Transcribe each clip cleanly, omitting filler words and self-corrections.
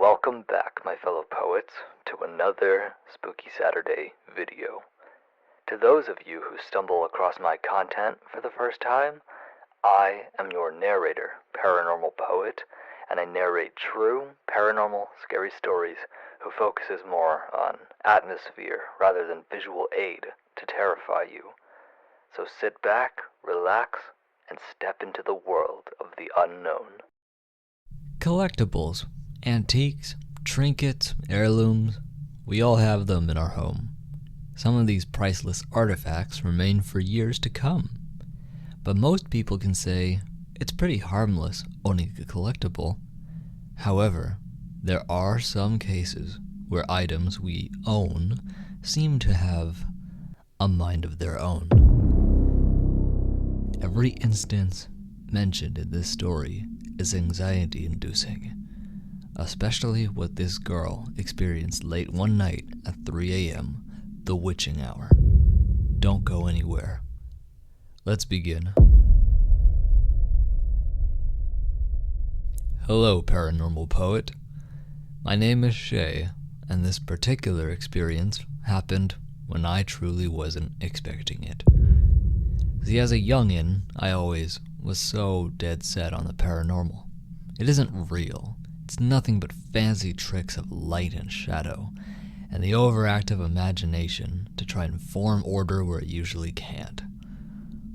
Welcome back, my fellow poets, to another Spooky Saturday video. To those of you who stumble across my content for the first time, I am your narrator, Paranormal Poet, and I narrate true, paranormal, scary stories who focuses more on atmosphere rather than visual aid to terrify you. So sit back, relax, and step into the world of the unknown. Collectibles, antiques, trinkets, heirlooms, we all have them in our home. Some of these priceless artifacts remain for years to come. But most people can say it's pretty harmless owning a collectible. However, there are some cases where items we own seem to have a mind of their own. Every instance mentioned in this story is anxiety-inducing, especially what this girl experienced late one night at 3 a.m., the witching hour. Don't go anywhere. Let's begin. Hello, paranormal poet. My name is Shay, and this particular experience happened when I truly wasn't expecting it. See, as a youngin', I always was so dead set on the paranormal. It isn't real. It's nothing but fancy tricks of light and shadow, and the overactive imagination to try and form order where it usually can't.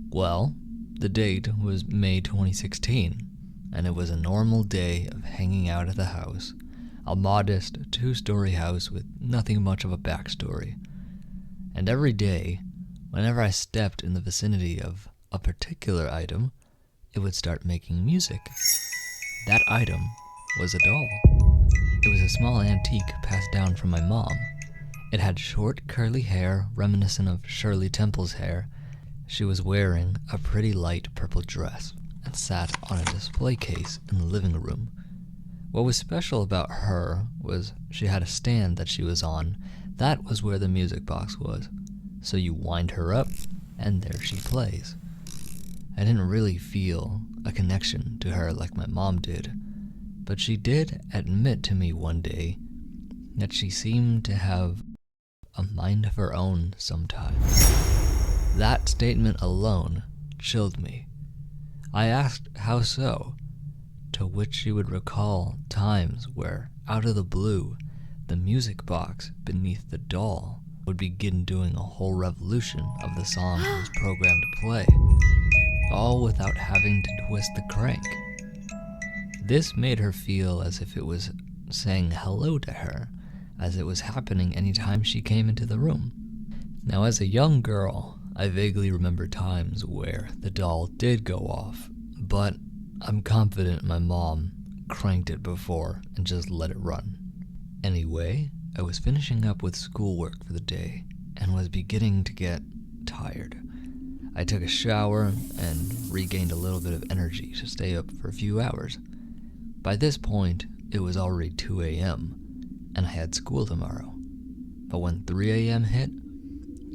Well, the date was May 2016, and it was a normal day of hanging out at the house, a modest 2-story house with nothing much of a backstory. And every day, whenever I stepped in the vicinity of a particular item, it would start making music. That item was a doll. It was a small antique passed down from my mom. It had short, curly hair reminiscent of Shirley Temple's hair. She was wearing a pretty light purple dress and sat on a display case in the living room. What was special about her was she had a stand that she was on. That was where the music box was. So you wind her up, and there she plays. I didn't really feel a connection to her like my mom did, but she did admit to me one day that she seemed to have a mind of her own sometimes. That statement alone chilled me. I asked how so, to which she would recall times where, out of the blue, the music box beneath the doll would begin doing a whole revolution of the song it was programmed to play, all without having to twist the crank. This made her feel as if it was saying hello to her, as it was happening anytime she came into the room. Now, as a young girl, I vaguely remember times where the doll did go off, but I'm confident my mom cranked it before and just let it run. Anyway, I was finishing up with schoolwork for the day and was beginning to get tired. I took a shower and regained a little bit of energy to stay up for a few hours. By this point, it was already 2 a.m., and I had school tomorrow. But when 3 a.m. hit,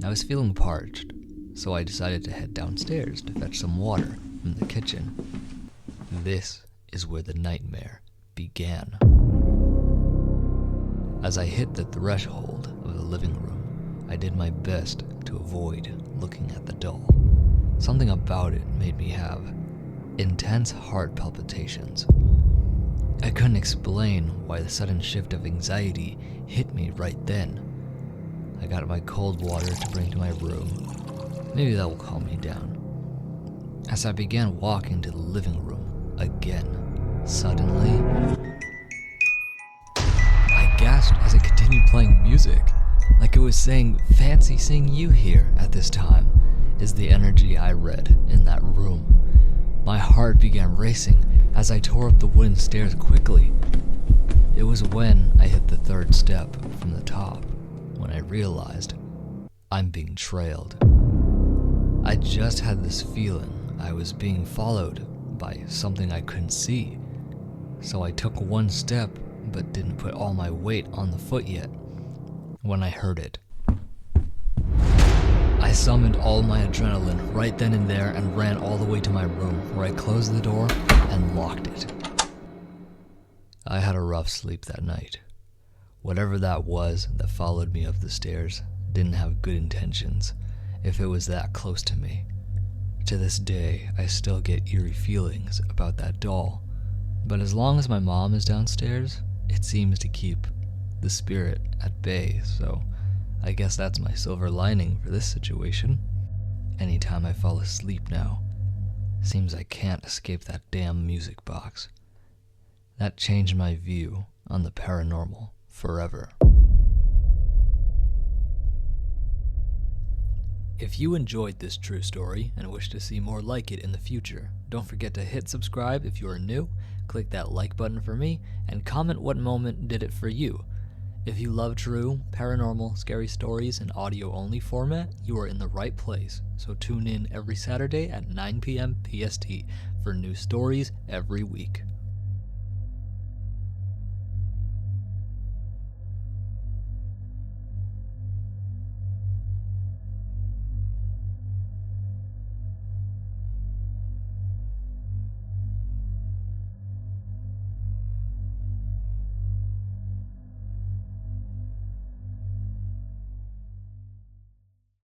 I was feeling parched, so I decided to head downstairs to fetch some water from the kitchen. This is where the nightmare began. As I hit the threshold of the living room, I did my best to avoid looking at the doll. Something about it made me have intense heart palpitations. I couldn't explain why the sudden shift of anxiety hit me right then. I got my cold water to bring to my room. Maybe that will calm me down. As I began walking to the living room again, suddenly, I gasped as it continued playing music, like it was saying, "Fancy seeing you here at this time," is the energy I read in that room. My heart began racing as I tore up the wooden stairs quickly. It was when I hit the 3rd step from the top when I realized I'm being trailed. I just had this feeling I was being followed by something I couldn't see. So I took 1 step but didn't put all my weight on the foot yet when I heard it. I summoned all my adrenaline right then and there and ran all the way to my room, where I closed the door and locked it. I had a rough sleep that night. Whatever that was that followed me up the stairs didn't have good intentions if it was that close to me. To this day, I still get eerie feelings about that doll, but as long as my mom is downstairs, it seems to keep the spirit at bay, so I guess that's my silver lining for this situation. Anytime I fall asleep now, seems I can't escape that damn music box. That changed my view on the paranormal forever. If you enjoyed this true story and wish to see more like it in the future, don't forget to hit subscribe if you are new, click that like button for me, and comment what moment did it for you. If you love true, paranormal, scary stories in audio-only format, you are in the right place, so tune in every Saturday at 9 p.m. PST for new stories every week.